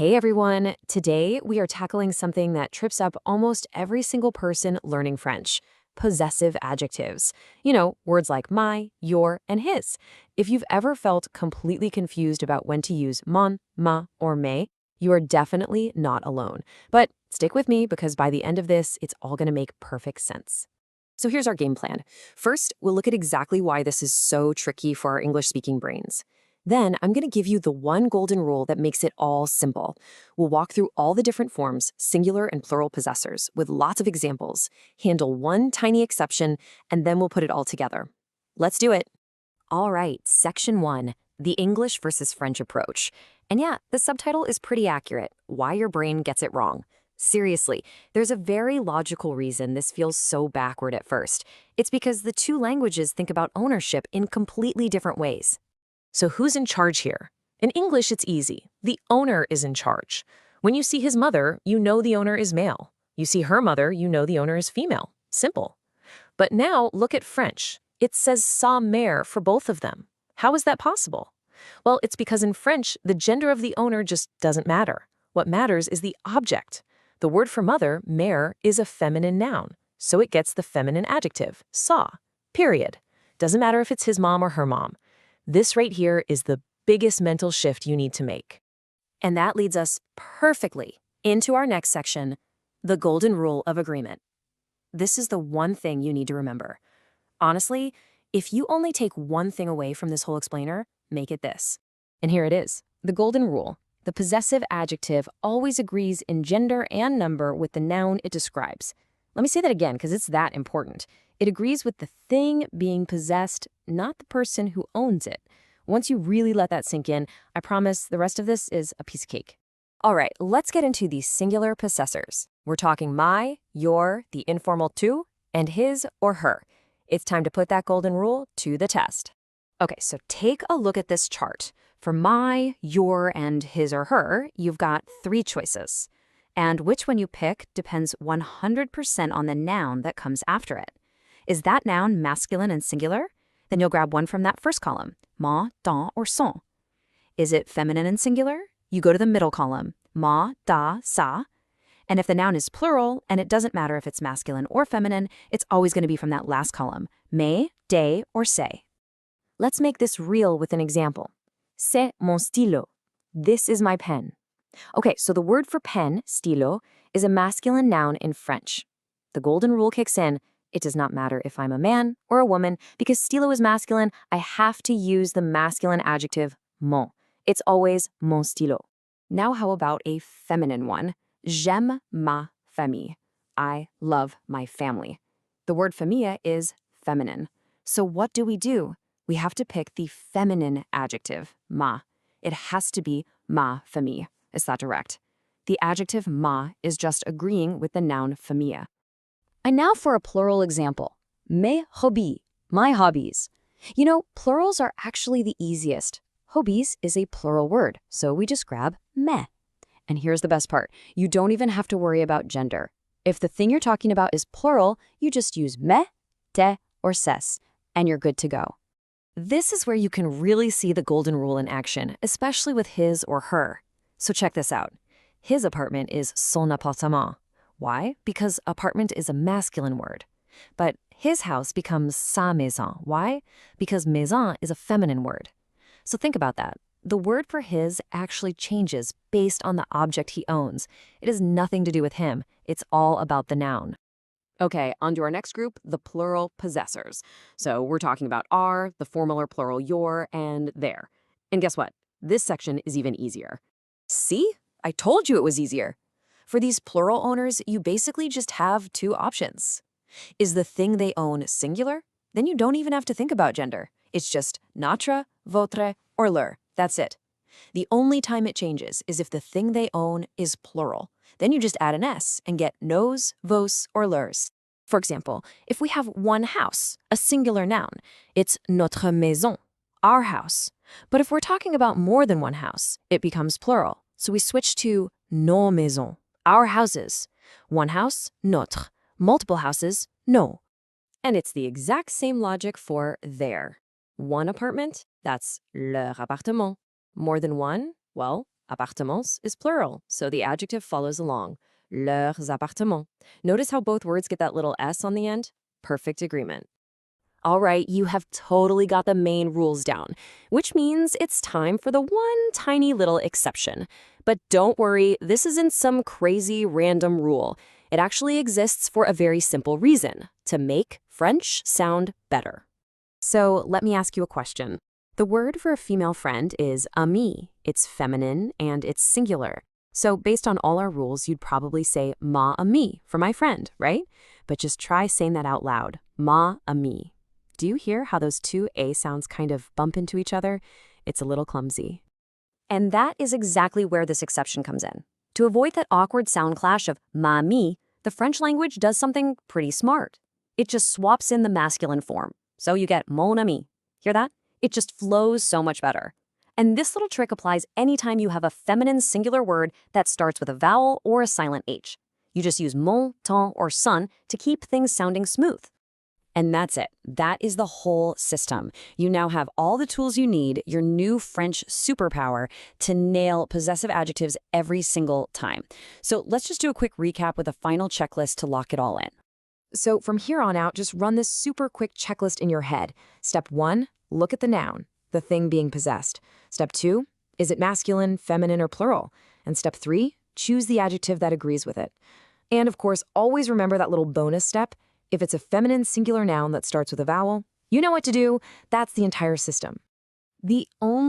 Hey everyone! Today we are tackling something that trips up almost every single person learning French: possessive adjectives. You know, words like my, your, and his. If you've ever felt completely confused about when to use mon, ma, or me, you are definitely not alone. But stick with me because by the end of this, it's all going to make perfect sense. So here's our game plan. First, we'll look at exactly why this is so tricky for our English-speaking brains. Then I'm going to give you the one golden rule that makes it all simple. We'll walk through all the different forms, singular and plural possessors, with lots of examples, handle one tiny exception, and then we'll put it all together. Let's do it. All right, Section 1, the English versus French approach. And yeah, the subtitle is pretty accurate: why your brain gets it wrong. Seriously, there's a very logical reason this feels so backward at first. It's because the two languages think about ownership in completely different ways. So who's in charge here? In English, it's easy. The owner is in charge. When you see his mother, you know the owner is male. You see her mother, you know the owner is female. Simple. But now look at French. It says sa mère for both of them. How is that possible? Well, it's because in French, the gender of the owner just doesn't matter. What matters is the object. The word for mother, mère, is a feminine noun, so it gets the feminine adjective, sa, period. Doesn't matter if it's his mom or her mom. This right here is the biggest mental shift you need to make. And that leads us perfectly into our next section, the golden rule of agreement. This is the one thing you need to remember. Honestly, if you only take one thing away from this whole explainer, make it this. And here it is, the golden rule. The possessive adjective always agrees in gender and number with the noun it describes. Let me say that again because it's that important. It agrees with the thing being possessed, not the person who owns it. Once you really let that sink in, I promise the rest of this is a piece of cake. All right, let's get into the singular possessors. We're talking my, your, the informal tu, and his or her. It's time to put that golden rule to the test. Okay, so take a look at this chart. For my, your, and his or her, you've got three choices. And which one you pick depends 100% on the noun that comes after it. Is that noun masculine and singular? Then you'll grab one from that first column, ma, ton, or son. Is it feminine and singular? You go to the middle column, ma, da, sa. And if the noun is plural, and it doesn't matter if it's masculine or feminine, it's always going to be from that last column, me, de, or se. Let's make this real with an example. C'est mon stylo. This is my pen. Okay, so the word for pen, stylo, is a masculine noun in French. The golden rule kicks in. It does not matter if I'm a man or a woman, because stylo is masculine, I have to use the masculine adjective mon. It's always mon stylo. Now how about a feminine one? J'aime ma famille. I love my family. The word famille is feminine. So what do? We have to pick the feminine adjective, ma. It has to be ma famille. It's that direct. The adjective ma is just agreeing with the noun famille. And now for a plural example. Mes hobbies, my hobbies. You know, plurals are actually the easiest. Hobbies is a plural word, so we just grab mes. And here's the best part. You don't even have to worry about gender. If the thing you're talking about is plural, you just use mes, te, or ses, and you're good to go. This is where you can really see the golden rule in action, especially with his or her. So check this out. His apartment is son appartement. Why? Because apartment is a masculine word. But his house becomes sa maison. Why? Because maison is a feminine word. So think about that. The word for his actually changes based on the object he owns. It has nothing to do with him. It's all about the noun. Okay, on to our next group, the plural possessors. So we're talking about our, the formal or plural your, and their. And guess what? This section is even easier. See? I told you it was easier. For these plural owners, you basically just have two options. Is the thing they own singular? Then you don't even have to think about gender. It's just notre, votre, or leur. That's it. The only time it changes is if the thing they own is plural. Then you just add an S and get nos, vos, or leurs. For example, if we have one house, a singular noun, it's notre maison, our house. But if we're talking about more than one house, it becomes plural. So we switch to nos maisons, our houses. One house, notre. Multiple houses, nos. And it's the exact same logic for their. One apartment, that's leur appartement. More than one, well, Appartements is plural, so the adjective follows along. Leurs appartements. Notice how both words get that little S on the end? Perfect agreement. All right, you have totally got the main rules down, which means it's time for the one tiny little exception. But don't worry, this isn't some crazy random rule. It actually exists for a very simple reason: to make French sound better. So let me ask you a question. The word for a female friend is amie. It's feminine and it's singular. So based on all our rules, you'd probably say ma amie for my friend, right? But just try saying that out loud. Ma amie. Do you hear how those two A sounds kind of bump into each other? It's a little clumsy. And that is exactly where this exception comes in. To avoid that awkward sound clash of ma amie, the French language does something pretty smart. It just swaps in the masculine form. So you get mon ami. Hear that? It just flows so much better. And this little trick applies anytime you have a feminine singular word that starts with a vowel or a silent H. You just use mon, ton, or son to keep things sounding smooth. And that's it. That is the whole system. You now have all the tools you need, your new French superpower, to nail possessive adjectives every single time. So let's just do a quick recap with a final checklist to lock it all in. So from here on out, just run this super quick checklist in your head. Step 1, look at the noun, the thing being possessed. Step 2, is it masculine, feminine, or plural? And step 3, choose the adjective that agrees with it. And of course, always remember that little bonus step. If it's a feminine singular noun that starts with a vowel, you know what to do. That's the entire system. The only